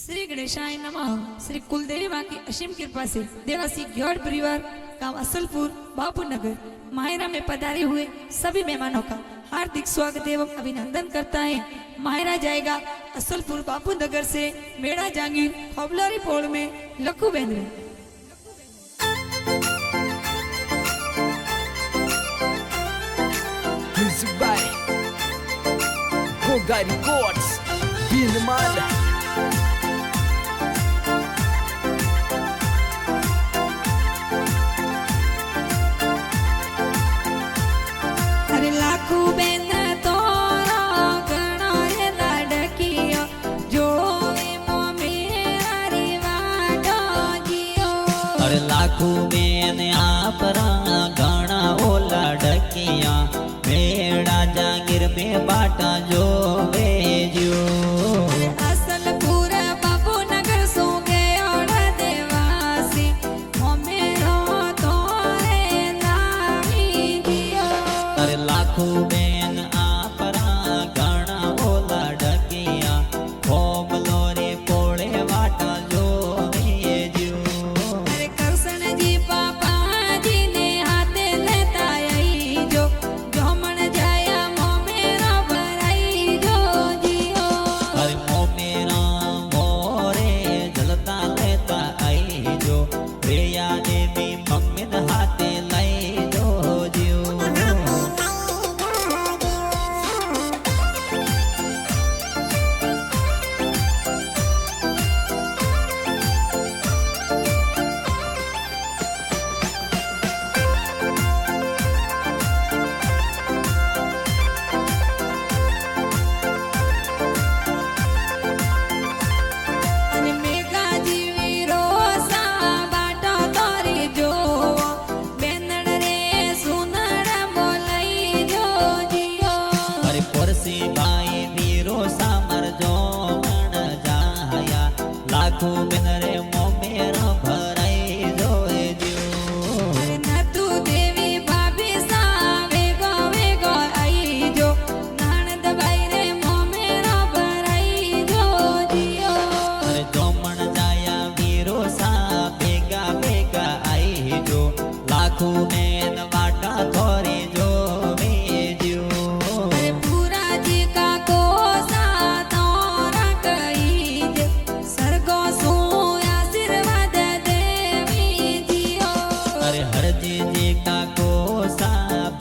श्री गणेशाय नमः। श्री कुलदेवी माँ की असीम कृपा से देवासी ग्योड़ परिवार गांव असलपुर बापू नगर मायरा में पधारे हुए सभी मेहमानों का हार्दिक स्वागत एवं अभिनंदन करता है। मायरा जाएगा असलपुर बापू नगर से मेड़ा जांगीर खोबलारी पोड़ में Lakhu Bendre. Music by Goga Records, Binman. अरे लाखू बेन तोरा गणो रे लाडकियो जोवे मो मेरी वाडो जियो। अरे लाखू बेन आपरा घणा ओला डकिया मेड़ा जागीर में बाटा जो बेजो। असलपुर बापू नगर सो गयो देवासी मो मेरो तोरे लावी जियो। अरे लाखू बेन आपरा घणा ओला डकिया खोबलो रे पोड़े वाटा जो बेजो। अरे कृष्ण जी पापा जी ने हाथे लेता आई जो जोमन जाया मो मेरा भराई जो जियो। अरे मो मेरा मोरे जलता लेता आई जो प्रिया देवी मम्मी हाथे लाई जो जियो। अरे मेघा जीवी रोसा बाटो तोरी जो बेनड़ रे सुनड़ बोलाई जो जियो। अरे परसी भाई वीरो सामर जो मन जाया लाखू बिन रे मो मेरा भराई जो जियो। अरे नतु देवी भाभी सा वेगो वेगो आई जो नानद भाई रे मो मेरा भराई जो जियो। अरे जो मन जाया वीरो सा बेगा बेगा आई जो लाखू में वाटा थोरी जो बेजो। अरे पूरा जी का कोसा तोरा कही जे सरगो सो आशीर्वाद देवी जियो। अरे हर जी का कोसा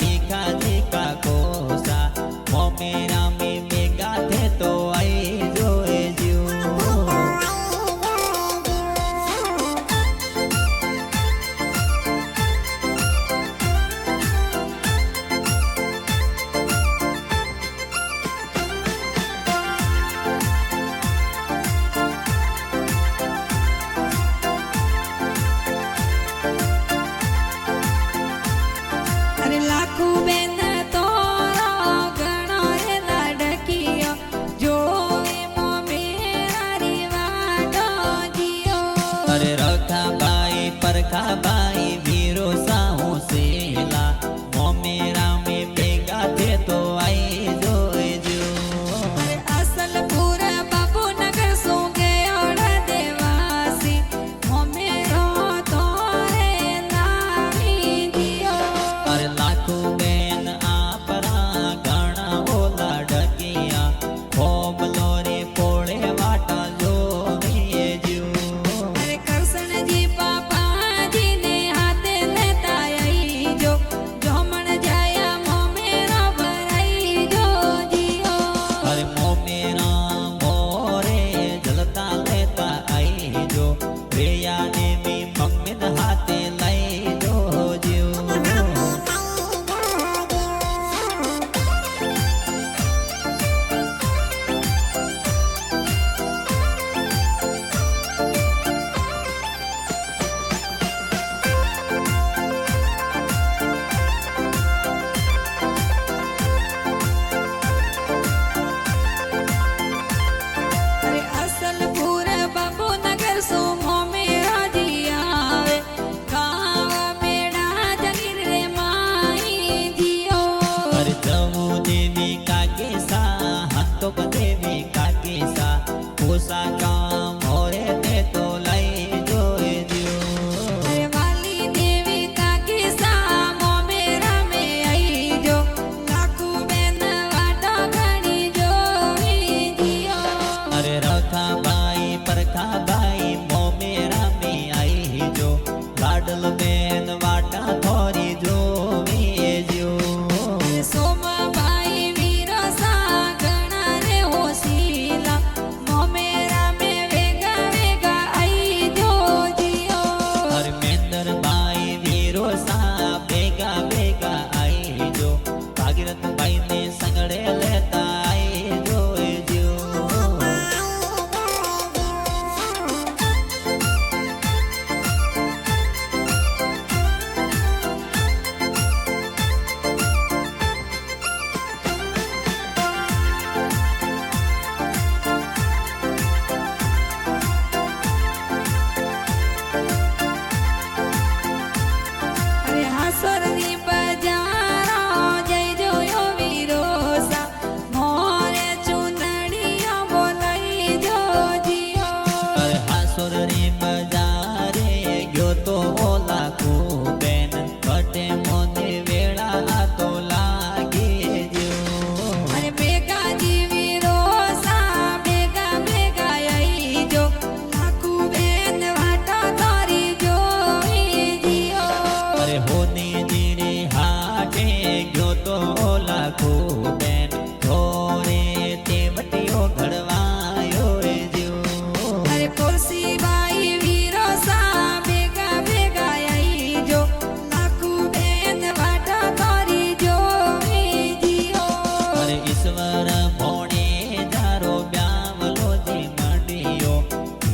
बेगा जी का कोसा मो मेरा में बेगा थे तो आई जो जियो। अरे लाखू बेन तोरा गणो रे लाडकियो जोवे मो मेरी वाडो जियो। अरे रखा बाई परखा बाई वीरो साहू सेला मो मेरा में बेगा थे तो आई जो जियो। अरे असलपुर बापू नगर सो गयो देवासी मो मेरो तोरे लावी जियो। अरे लाखू बेन आपरा घणा ओला डकिया खोबलो रे पोड़े वाटा जो बेजो। अरे कृष्ण जी पापा जी ने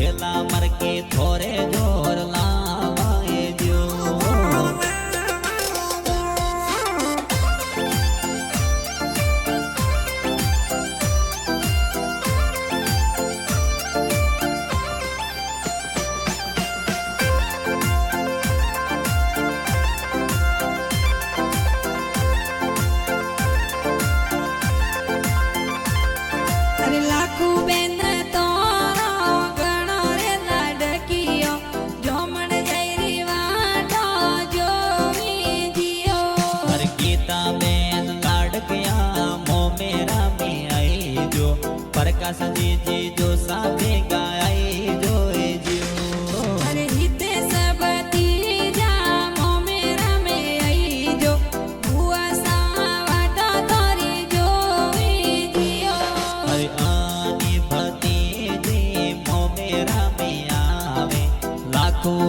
थेला मर के थोरे जोर लावाए जो अरे लाखू बेन तोरो गणो रे लाडकियो जोमण जयरी वाटो जोवी जियो अरे गीता बेन लाडकिया मो मेरा में आई जो प्रकाश जी जो साथे गाई जो जियो अरे हिते सब तीजा मो मेरा में आई जो बुआ सा वाटो तोरी जोवी जियो अरे आनी भतीजी मो मेरा में आवे लाखों